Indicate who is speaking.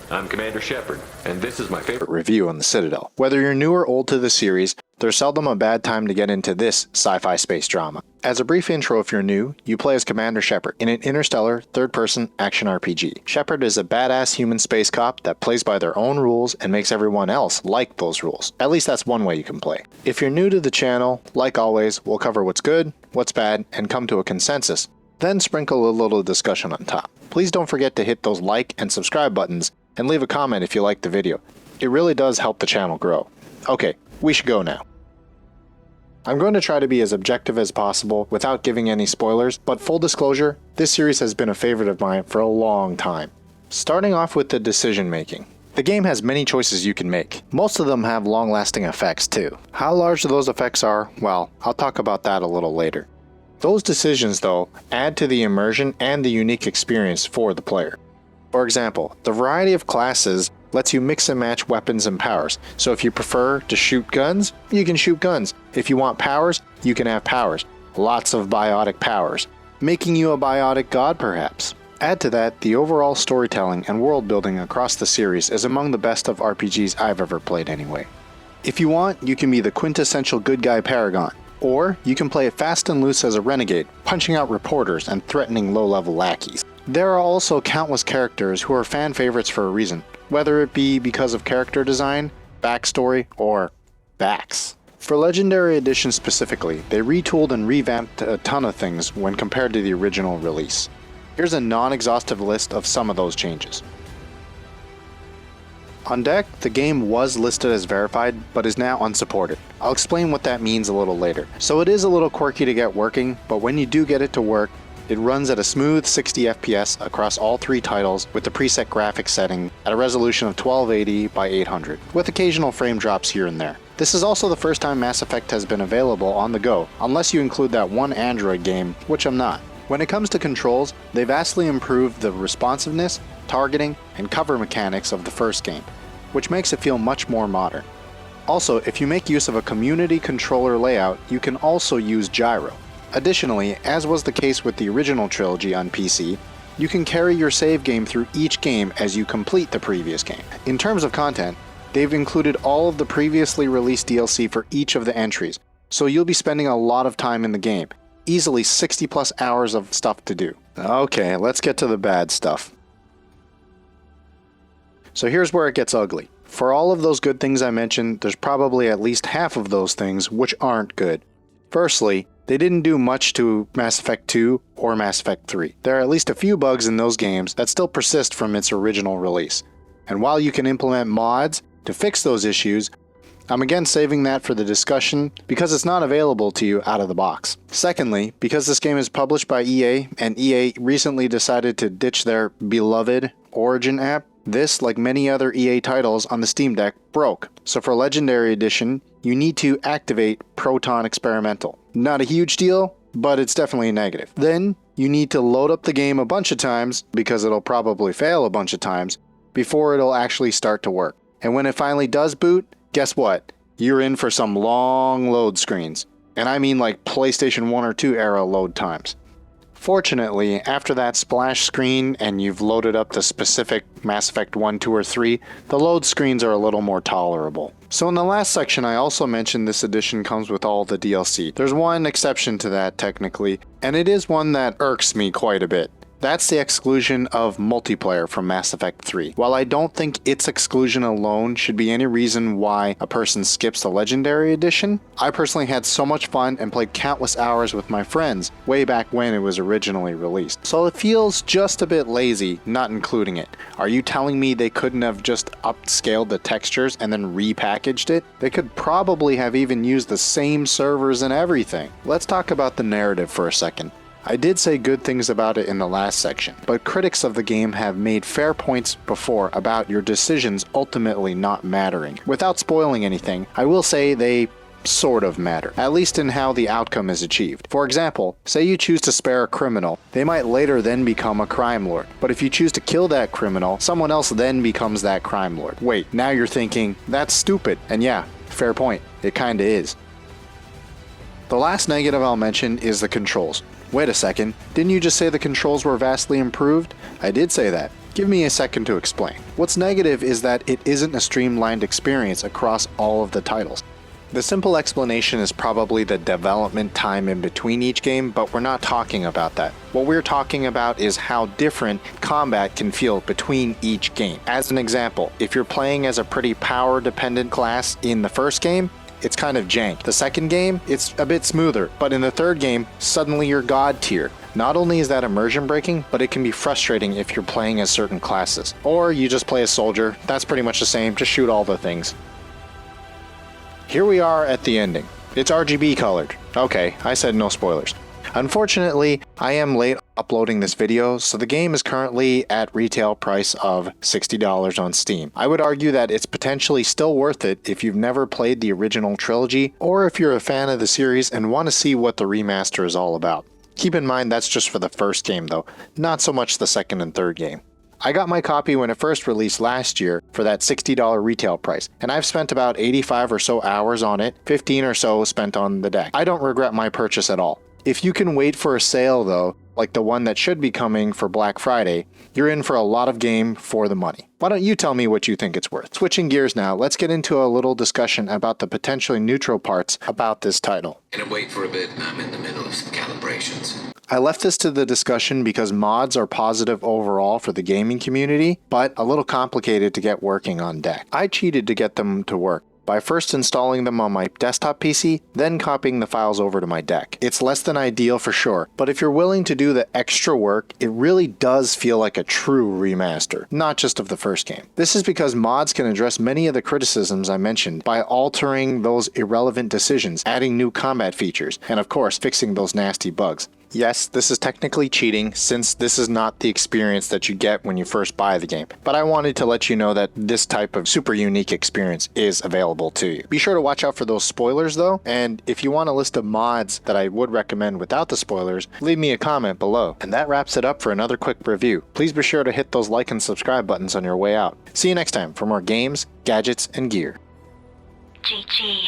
Speaker 1: I'm Commander Shepard, and this is my favorite review on the Citadel. Whether you're new or old to the series, there's seldom a bad time to get into this sci-fi space drama. As a brief intro if you're new, you play as Commander Shepard in an interstellar, third-person action RPG. Shepard is a badass human space cop that plays by their own rules and makes everyone else like those rules. At least that's one way you can play. If you're new to the channel, like always, we'll cover what's good, what's bad, and come to a consensus, then sprinkle a little discussion on top. Please don't forget to hit those like and subscribe buttons, and leave a comment if you like the video. It really does help the channel grow. Okay, we should go now. I'm going to try to be as objective as possible without giving any spoilers, but full disclosure, this series has been a favorite of mine for a long time. Starting off with the decision making. The game has many choices you can make. Most of them have long-lasting effects too. How large those effects are, well, I'll talk about that a little later. Those decisions, though, add to the immersion and the unique experience for the player. For example, the variety of classes lets you mix and match weapons and powers, so if you prefer to shoot guns, you can shoot guns. If you want powers, you can have powers. Lots of biotic powers, making you a biotic god perhaps. Add to that, the overall storytelling and world building across the series is among the best of RPGs I've ever played anyway. If you want, you can be the quintessential good guy paragon, or you can play it fast and loose as a renegade, punching out reporters and threatening low-level lackeys. There are also countless characters who are fan favorites for a reason, whether it be because of character design, backstory, or backs. For Legendary Edition specifically, they retooled and revamped a ton of things when compared to the original release. Here's a non-exhaustive list of some of those changes. On deck, the game was listed as verified, but is now unsupported. I'll explain what that means a little later. So it is a little quirky to get working, but when you do get it to work, it runs at a smooth 60 FPS across all three titles with the preset graphics setting at a resolution of 1280 by 800, with occasional frame drops here and there. This is also the first time Mass Effect has been available on the go, unless you include that one Android game, which I'm not. When it comes to controls, they vastly improved the responsiveness, targeting, and cover mechanics of the first game, which makes it feel much more modern. Also, if you make use of a community controller layout, you can also use gyro. Additionally, as was the case with the original trilogy on PC, you can carry your save game through each game as you complete the previous game. In terms of content, they've included all of the previously released DLC for each of the entries, so you'll be spending a lot of time in the game, easily 60 plus hours of stuff to do. Okay, let's get to the bad stuff. So here's where it gets ugly. For all of those good things I mentioned, there's probably at least half of those things which aren't good. Firstly, they didn't do much to Mass Effect 2 or Mass Effect 3. There are at least a few bugs in those games that still persist from its original release. And while you can implement mods to fix those issues, I'm again saving that for the discussion because it's not available to you out of the box. Secondly, because this game is published by EA and EA recently decided to ditch their beloved Origin app, this, like many other EA titles on the Steam Deck, broke. So for Legendary Edition, you need to activate Proton Experimental. Not a huge deal, but it's definitely a negative. Then, you need to load up the game a bunch of times, because it'll probably fail a bunch of times, before it'll actually start to work. And when it finally does boot, guess what? You're in for some long load screens. And I mean like PlayStation 1 or 2 era load times. Fortunately, after that splash screen and you've loaded up the specific Mass Effect 1, 2, or 3, the load screens are a little more tolerable. So in the last section I also mentioned this edition comes with all the DLC. There's one exception to that technically, and it is one that irks me quite a bit. That's the exclusion of multiplayer from Mass Effect 3. While I don't think its exclusion alone should be any reason why a person skips the Legendary Edition, I personally had so much fun and played countless hours with my friends way back when it was originally released. So it feels just a bit lazy not including it. Are you telling me they couldn't have just upscaled the textures and then repackaged it? They could probably have even used the same servers and everything. Let's talk about the narrative for a second. I did say good things about it in the last section, but critics of the game have made fair points before about your decisions ultimately not mattering. Without spoiling anything, I will say they sort of matter, at least in how the outcome is achieved. For example, say you choose to spare a criminal, they might later then become a crime lord, but if you choose to kill that criminal, someone else then becomes that crime lord. Wait, now you're thinking, that's stupid, and yeah, fair point, it kinda is. The last negative I'll mention is the controls. Wait a second, didn't you just say the controls were vastly improved? I did say that. Give me a second to explain. What's negative is that it isn't a streamlined experience across all of the titles. The simple explanation is probably the development time in between each game, but we're not talking about that. What we're talking about is how different combat can feel between each game. As an example, if you're playing as a pretty power-dependent class in the first game, it's kind of jank. The second game, it's a bit smoother, but in the third game, suddenly you're god tier. Not only is that immersion breaking, but it can be frustrating if you're playing as certain classes. Or you just play as soldier, that's pretty much the same, just shoot all the things. Here we are at the ending. It's RGB colored. Okay, I said no spoilers. Unfortunately, I am late uploading this video, so the game is currently at retail price of $60 on Steam. I would argue that it's potentially still worth it if you've never played the original trilogy, or if you're a fan of the series and want to see what the remaster is all about. Keep in mind that's just for the first game though, not so much the second and third game. I got my copy when it first released last year for that $60 retail price, and I've spent about 85 or so hours on it, 15 or so spent on the deck. I don't regret my purchase at all. If you can wait for a sale though, like the one that should be coming for Black Friday, you're in for a lot of game for the money. Why don't you tell me what you think it's worth? Switching gears now, let's get into a little discussion about the potentially neutral parts about this title.
Speaker 2: Gonna wait for a bit, I'm in the middle of some calibrations.
Speaker 1: I left this to the discussion because mods are positive overall for the gaming community, but a little complicated to get working on deck. I cheated to get them to work by first installing them on my desktop PC, then copying the files over to my deck. It's less than ideal for sure, but if you're willing to do the extra work, it really does feel like a true remaster, not just of the first game. This is because mods can address many of the criticisms I mentioned by altering those irrelevant decisions, adding new combat features, and of course fixing those nasty bugs. Yes, this is technically cheating since this is not the experience that you get when you first buy the game, but I wanted to let you know that this type of super unique experience is available to you. Be sure to watch out for those spoilers though, and if you want a list of mods that I would recommend without the spoilers, leave me a comment below. And that wraps it up for another quick review. Please be sure to hit those like and subscribe buttons on your way out. See you next time for more games, gadgets, and gear.
Speaker 3: GG.